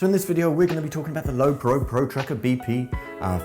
So in this video, we're going to be talking about the Lowepro Pro-Trekker BP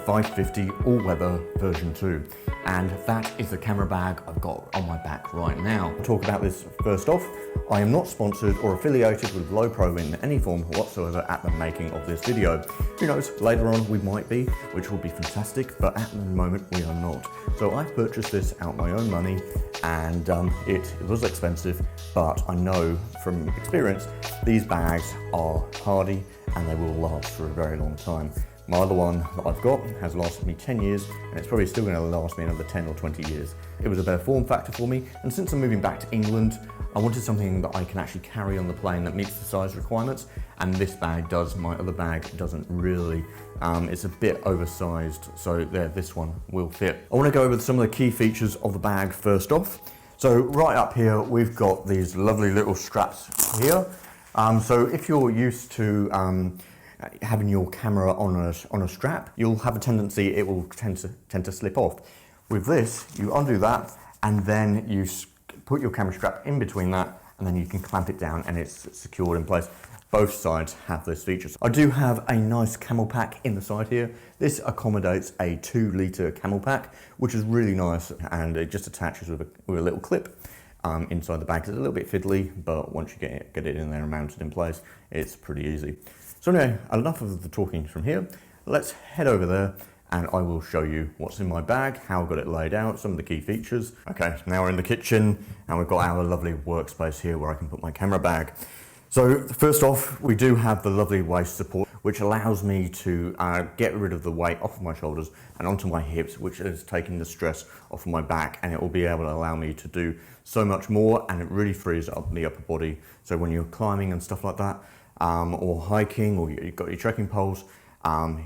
550 all-weather version 2. And that is the camera bag I've got on my back right now. I'll talk about this first off. I am not sponsored or affiliated with Lowepro in any form whatsoever at the making of this video. Who knows, later on we might be, which will be fantastic, but at the moment we are not. So I've purchased this out my own money, and it was expensive, but I know from experience these bags are hardy and they will last for a very long time. My other one that I've got has lasted me 10 years, and it's probably still going to last me another 10 or 20 years. It was a better form factor for me, and since I'm moving back to England, I wanted something that I can actually carry on the plane that meets the size requirements, and this bag does. My other bag doesn't really. It's a bit oversized, so there, this one will fit. I want to go over some of the key features of the bag first off. So right up here, we've got these lovely little straps here. So if you're used to having your camera on a strap, you'll have a tendency, it will tend to slip off. With this, you undo that, and then you put your camera strap in between that, and then you can clamp it down and it's secured in place. Both sides have those features. I do have a nice camel pack in the side here. This accommodates a 2-litre camel pack, which is really nice, and it just attaches with a little clip inside the bag. It's a little bit fiddly, but once you get it in there and mounted in place, it's pretty easy. So anyway, enough of the talking from here. Let's head over there and I will show you what's in my bag, how I got it laid out, some of the key features. Okay, now we're in the kitchen and we've got our lovely workspace here where I can put my camera bag. So first off, we do have the lovely waist support, which allows me to get rid of the weight off of my shoulders and onto my hips, which is taking the stress off of my back, and it will be able to allow me to do so much more, and it really frees up the upper body. So when you're climbing and stuff like that, or hiking, or you've got your trekking poles,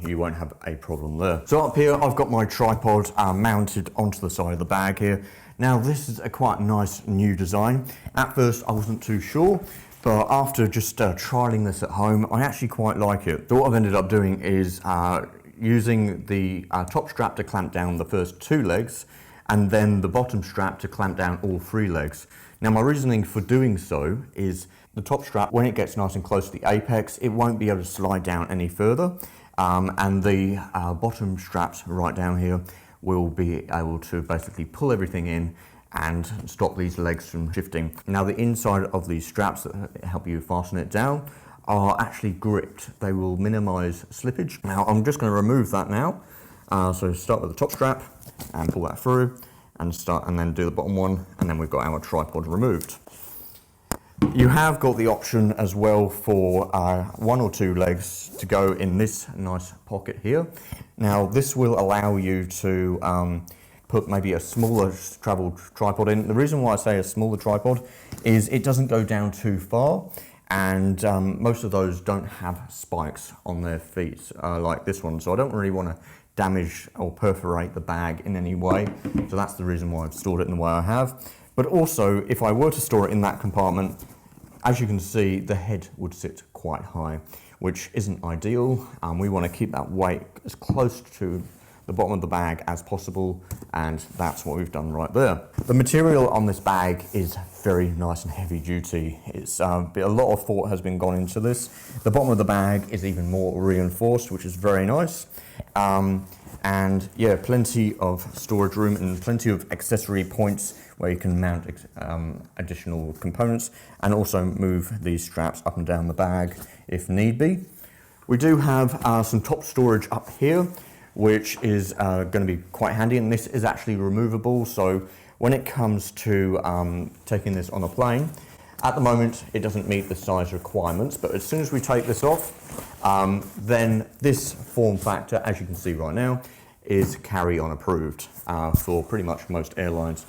you won't have a problem there. So up here, I've got my tripod mounted onto the side of the bag here. Now this is a quite nice new design. At first, I wasn't too sure, but after just trialing this at home, I actually quite like it. So what I've ended up doing is using the top strap to clamp down the first 2 legs, and then the bottom strap to clamp down all 3 legs. Now my reasoning for doing so is the top strap, when it gets nice and close to the apex, it won't be able to slide down any further, and the bottom straps right down here will be able to basically pull everything in and stop these legs from shifting. Now the inside of these straps that help you fasten it down are actually gripped. They will minimize slippage. Now I'm just going to remove that now. So start with the top strap and pull that through, and then do the bottom one, and then we've got our tripod removed. You have got the option as well for 1 or 2 legs to go in this nice pocket here. Now this will allow you to put maybe a smaller travel tripod in. The reason why I say a smaller tripod is it doesn't go down too far, and most of those don't have spikes on their feet like this one, so I don't really want to damage or perforate the bag in any way. So that's the reason why I've stored it in the way I have. But also, if I were to store it in that compartment, as you can see, the head would sit quite high, which isn't ideal. We want to keep that weight as close to the bottom of the bag as possible, and that's what we've done right there. The material on this bag is very nice and heavy duty. It's a lot of thought has been gone into this. The bottom of the bag is even more reinforced, which is very nice. And yeah, plenty of storage room and plenty of accessory points where you can mount additional components, and also move these straps up and down the bag if need be. We do have some top storage up here, which is going to be quite handy, and this is actually removable. So when it comes to taking this on a plane, at the moment it doesn't meet the size requirements, but as soon as we take this off, then this form factor, as you can see right now, is carry-on approved for pretty much most airlines,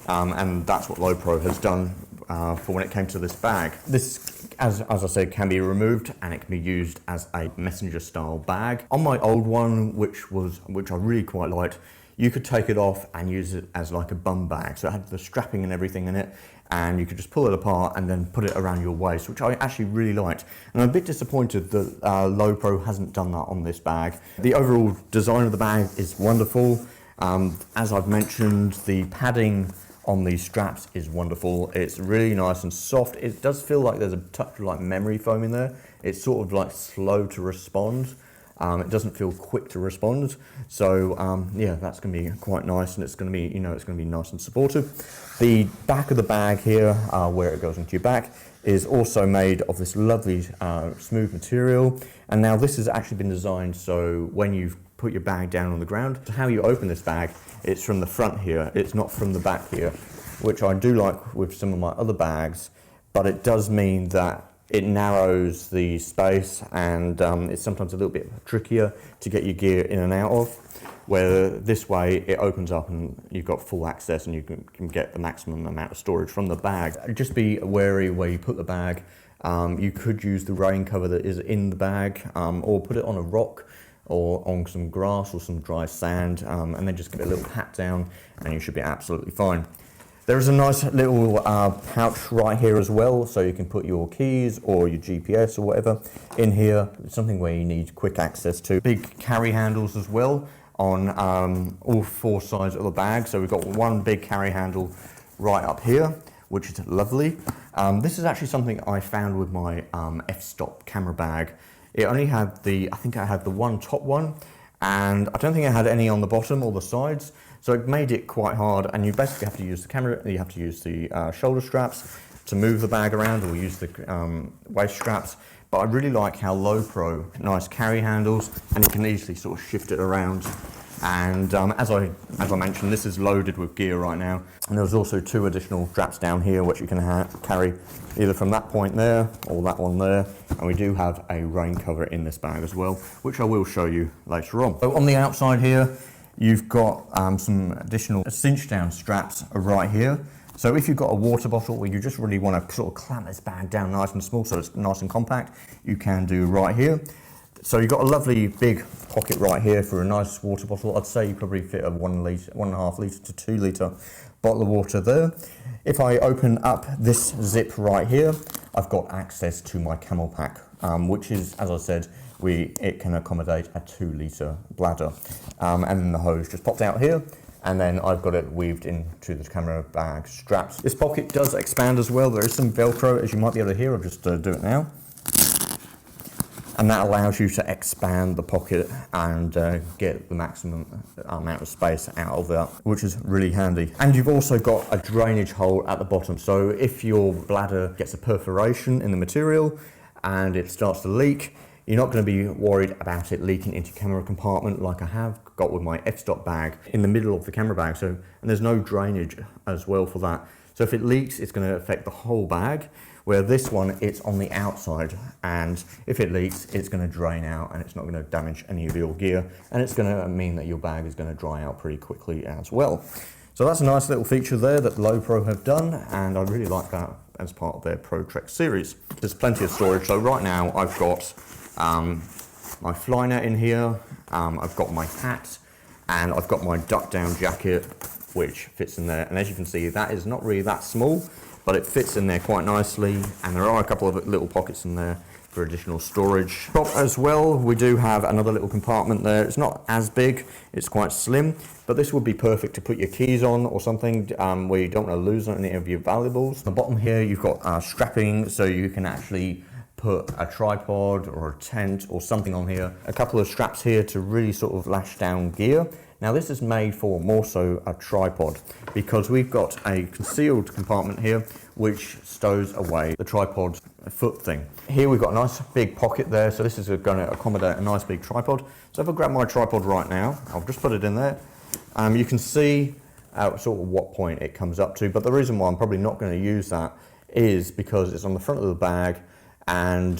and that's what Lowepro has done for when it came to this bag. This, as I said, can be removed, and it can be used as a messenger style bag. On my old one, which I really quite liked, you could take it off and use it as like a bum bag. So it had the strapping and everything in it, and you could just pull it apart and then put it around your waist, which I actually really liked. And I'm a bit disappointed that Lowepro hasn't done that on this bag. The overall design of the bag is wonderful. As I've mentioned, the padding on these straps is wonderful. It's really nice and soft. It does feel like there's a touch of like memory foam in there. it's sort of like slow to respond. It doesn't feel quick to respond. So yeah, that's going to be quite nice, and it's going to be, it's going to be nice and supportive. The back of the bag here, where it goes into your back, is also made of this lovely smooth material. And now this has actually been designed so when you put your bag down on the ground, how you open this bag, it's from the front here, it's not from the back here, which I do like with some of my other bags, but it does mean that it narrows the space, and it's sometimes a little bit trickier to get your gear in and out of, where this way it opens up and you've got full access and you can get the maximum amount of storage from the bag. Just be wary where you put the bag. You could use the rain cover that is in the bag, or put it on a rock or on some grass or some dry sand, and then just give it a little pat down and you should be absolutely fine. There is a nice little pouch right here as well, so you can put your keys or your GPS or whatever in here. It's something where you need quick access to. Big carry handles as well on all four sides of the bag. So we've got one big carry handle right up here, which is lovely. This is actually something I found with my f-stop camera bag. It only had I think I had the one top one, and I don't think I had any on the bottom or the sides. So it made it quite hard, and you basically have to use the camera, you have to use the shoulder straps to move the bag around, or use the waist straps. But I really like how Lowepro, nice carry handles, and you can easily sort of shift it around. And as I mentioned, this is loaded with gear right now. And there's also two additional straps down here, which you can carry either from that point there or that one there. And we do have a rain cover in this bag as well, which I will show you later on. So on the outside here, you've got some additional cinch down straps right here. So if you've got a water bottle or you just really want to sort of clamp this bag down nice and small so it's nice and compact, you can do right here. So you've got a lovely big pocket right here for a nice water bottle. I'd say you probably fit a 1.5 litre to 2 litre bottle of water there. If I open up this zip right here, I've got access to my camel pack, which is, as I said, it can accommodate a 2 litre bladder. And then the hose just pops out here, and then I've got it weaved into the camera bag straps. This pocket does expand as well. There is some Velcro, as you might be able to hear. I'll just do it now. And that allows you to expand the pocket and get the maximum amount of space out of that, which is really handy. And you've also got a drainage hole at the bottom. So if your bladder gets a perforation in the material and it starts to leak, you're not going to be worried about it leaking into your camera compartment like I have got with my f-stop bag in the middle of the camera bag. And there's no drainage as well for that. So if it leaks, it's going to affect the whole bag, where this one, it's on the outside. And if it leaks, it's going to drain out and it's not going to damage any of your gear. And it's going to mean that your bag is going to dry out pretty quickly as well. So that's a nice little feature there that Lowepro have done, and I really like that as part of their Pro-Trek series. There's plenty of storage. So right now I've got my fly net in here, I've got my hat, and I've got my duck down jacket, which fits in there. And as you can see, that is not really that small, but it fits in there quite nicely. And there are a couple of little pockets in there for additional storage. Top as well, we do have another little compartment there. It's not as big, it's quite slim, but this would be perfect to put your keys on or something where you don't want to lose any of your valuables. On the bottom here, you've got strapping, so you can actually put a tripod or a tent or something on here. A couple of straps here to really sort of lash down gear. Now this is made for more so a tripod, because we've got a concealed compartment here which stows away the tripod foot thing. Here we've got a nice big pocket there, so this is going to accommodate a nice big tripod. So if I grab my tripod right now, I'll just put it in there. You can see sort of what point it comes up to, but the reason why I'm probably not going to use that is because it's on the front of the bag, and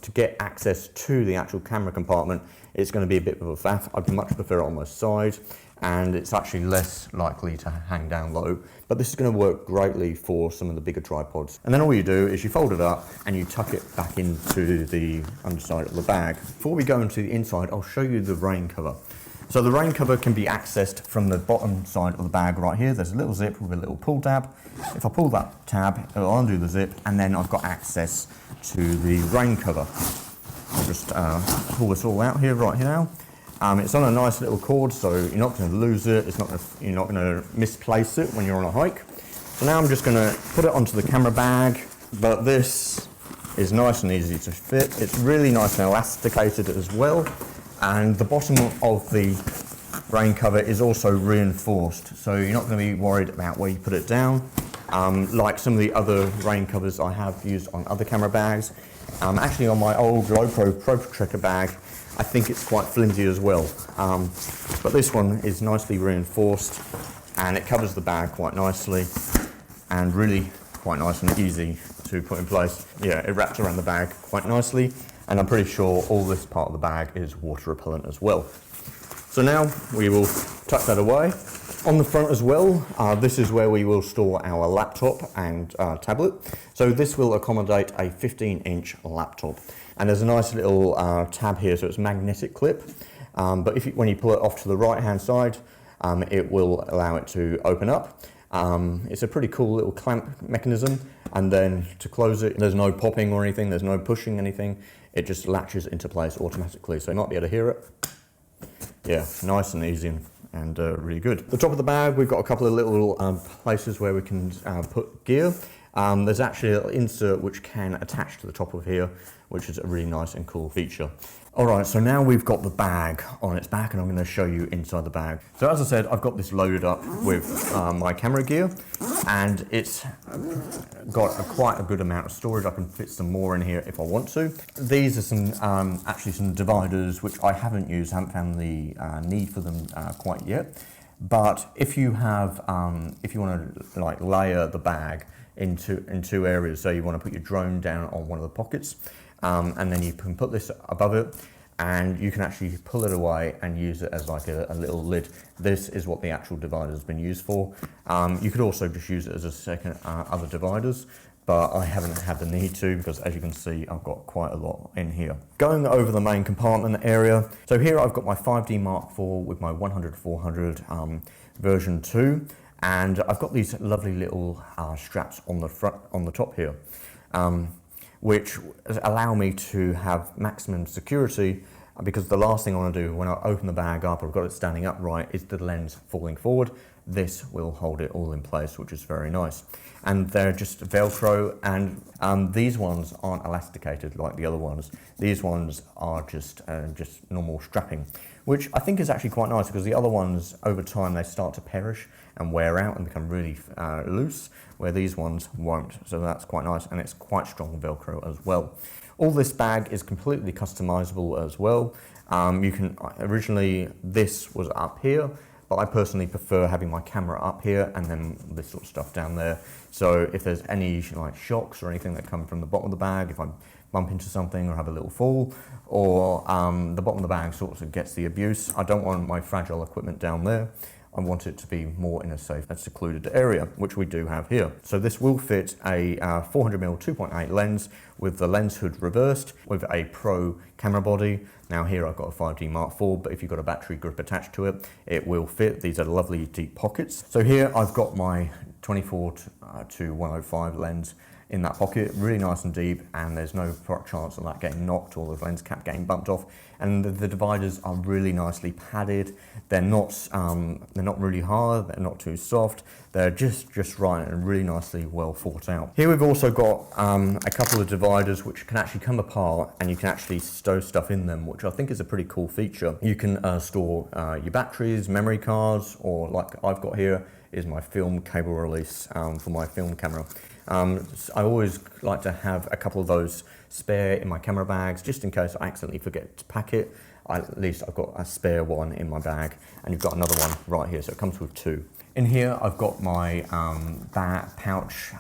to get access to the actual camera compartment, it's going to be a bit of a faff. I'd much prefer it on my side, and it's actually less likely to hang down low. But this is going to work greatly for some of the bigger tripods. And then all you do is you fold it up and you tuck it back into the underside of the bag. Before we go into the inside, I'll show you the rain cover. So the rain cover can be accessed from the bottom side of the bag right here. There's a little zip with a little pull tab. If I pull that tab, it'll undo the zip, and then I've got access to the rain cover. I'll just pull this all out here right here now. It's on a nice little cord, so you're not going to lose it. You're not going to misplace it when you're on a hike. So now I'm just going to put it onto the camera bag, but this is nice and easy to fit. It's really nice and elasticated as well. And the bottom of the rain cover is also reinforced, so you're not going to be worried about where you put it down. Like some of the other rain covers I have used on other camera bags. Actually on my old Lowepro Pro-Trekker bag, I think it's quite flimsy as well. But this one is nicely reinforced and it covers the bag quite nicely and really quite nice and easy to put in place. Yeah, it wraps around the bag quite nicely, and I'm pretty sure all this part of the bag is water repellent as well. So now we will tuck that away. On the front as well, this is where we will store our laptop and tablet. So this will accommodate a 15-inch laptop. And there's a nice little tab here, so it's a magnetic clip. But when you pull it off to the right-hand side, it will allow it to open up. It's a pretty cool little clamp mechanism. And then to close it, there's no popping or anything, there's no pushing anything. It just latches into place automatically. So you might be able to hear it. Yeah, nice and easy and really good. The top of the bag, we've got a couple of little places where we can put gear. There's actually an insert which can attach to the top of here, which is a really nice and cool feature. Alright, so now we've got the bag on its back and I'm going to show you inside the bag. So as I said, I've got this loaded up with my camera gear, and it's got quite a good amount of storage. I can fit some more in here if I want to. These are some actually some dividers which I haven't used, haven't found the need for them quite yet. But if you have, if you want to like layer the bag in two areas, so you want to put your drone down on one of the pockets, and then you can put this above it, and you can actually pull it away and use it as like a little lid. This is what the actual divider has been used for. You could also just use it as a second other dividers, but I haven't had the need to, because as you can see, I've got quite a lot in here. Going over the main compartment area, so here I've got my 5D Mark IV with my 100-400 version 2, and I've got these lovely little straps on the front, on the top here, which allow me to have maximum security, because the last thing I want to do when I open the bag up, I've got it standing upright, is the lens falling forward. This will hold it all in place, which is very nice. And they're just Velcro, and these ones aren't elasticated like the other ones. These ones are just normal strapping, which I think is actually quite nice, because the other ones, over time, they start to perish and wear out and become really loose, where these ones won't. So that's quite nice, and it's quite strong Velcro as well. All this bag is completely customizable as well. You can, originally this was up here, but I personally prefer having my camera up here and then this sort of stuff down there. So if there's any like shocks or anything that come from the bottom of the bag, if I bump into something or have a little fall, or the bottom of the bag sort of gets the abuse, I don't want my fragile equipment down there. I want it to be more in a safe and secluded area, which we do have here. So this will fit a 400mm 2.8 lens with the lens hood reversed with a Pro camera body. Now here I've got a 5D Mark IV, but if you've got a battery grip attached to it, it will fit. These are lovely deep pockets. So here I've got my 24 to 105 lens in that pocket, really nice and deep, and there's no chance of that getting knocked or the lens cap getting bumped off. And the dividers are really nicely padded. They're not really hard, they're not too soft. They're just right and really nicely well thought out. Here we've also got a couple of dividers which can actually come apart, and you can actually stow stuff in them, which I think is a pretty cool feature. You can store your batteries, memory cards, or like I've got here is my film cable release for my film camera. I always like to have a couple of those spare in my camera bags, just in case I accidentally forget to pack it. At least I've got a spare one in my bag, and you've got another one right here, so it comes with two. In here I've got my pouch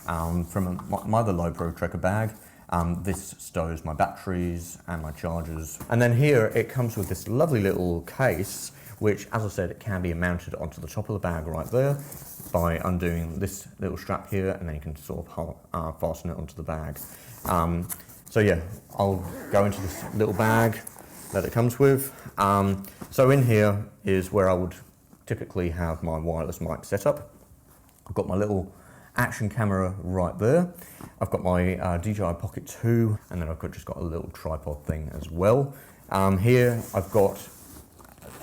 from my other Lowepro Pro-Trekker bag. This stows my batteries and my chargers. And then here it comes with this lovely little case, which, as I said, it can be mounted onto the top of the bag right there by undoing this little strap here, and then you can sort of fasten it onto the bag. So yeah, I'll go into this little bag that it comes with. So in here is where I would typically have my wireless mic set up. I've got my little action camera right there. I've got my DJI Pocket 2, and then I've just got a little tripod thing as well. Here I've got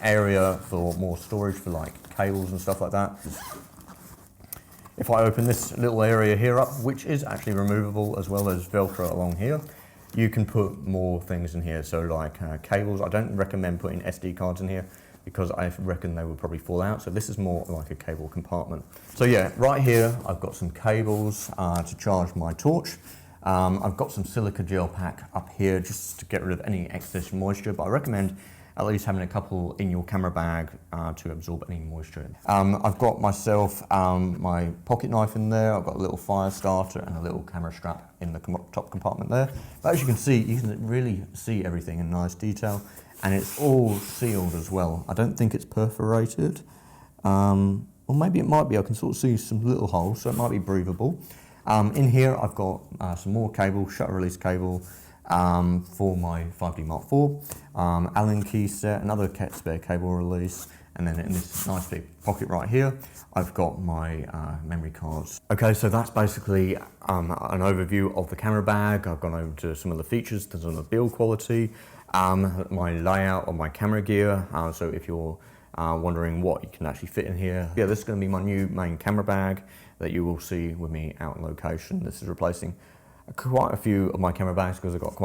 area for more storage for like cables and stuff like that. If I open this little area here up, which is actually removable as well as Velcro along here, you can put more things in here. So like cables, I don't recommend putting SD cards in here because I reckon they would probably fall out. So this is more like a cable compartment. So yeah, right here, I've got some cables to charge my torch. I've got some silica gel pack up here just to get rid of any excess moisture, but I recommend at least having a couple in your camera bag to absorb any moisture. I've got myself my pocket knife in there. I've got a little fire starter and a little camera strap in the top compartment there. But as you can see, you can really see everything in nice detail, and it's all sealed as well. I don't think it's perforated, or maybe it might be. I can sort of see some little holes, so it might be breathable. In here, I've got some more cable, shutter release cable, for my 5D Mark IV, Allen key set, another spare cable release, and then in this nice big pocket right here, I've got my memory cards. Okay, so that's basically an overview of the camera bag. I've gone over to some of the features, some of the build quality, my layout of my camera gear. So if you're wondering what you can actually fit in here, yeah, this is going to be my new main camera bag that you will see with me out on location. This is replacing quite a few of my camera bags because I've got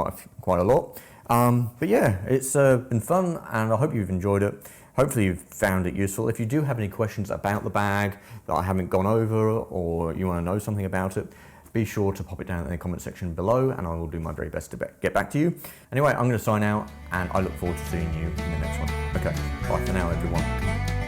quite a lot. But yeah, it's been fun, and I hope you've enjoyed it. Hopefully you've found it useful. If you do have any questions about the bag that I haven't gone over, or you want to know something about it, be sure to pop it down in the comment section below, and I will do my very best to get back to you. Anyway, I'm going to sign out, and I look forward to seeing you in the next one. Okay, bye for now, everyone.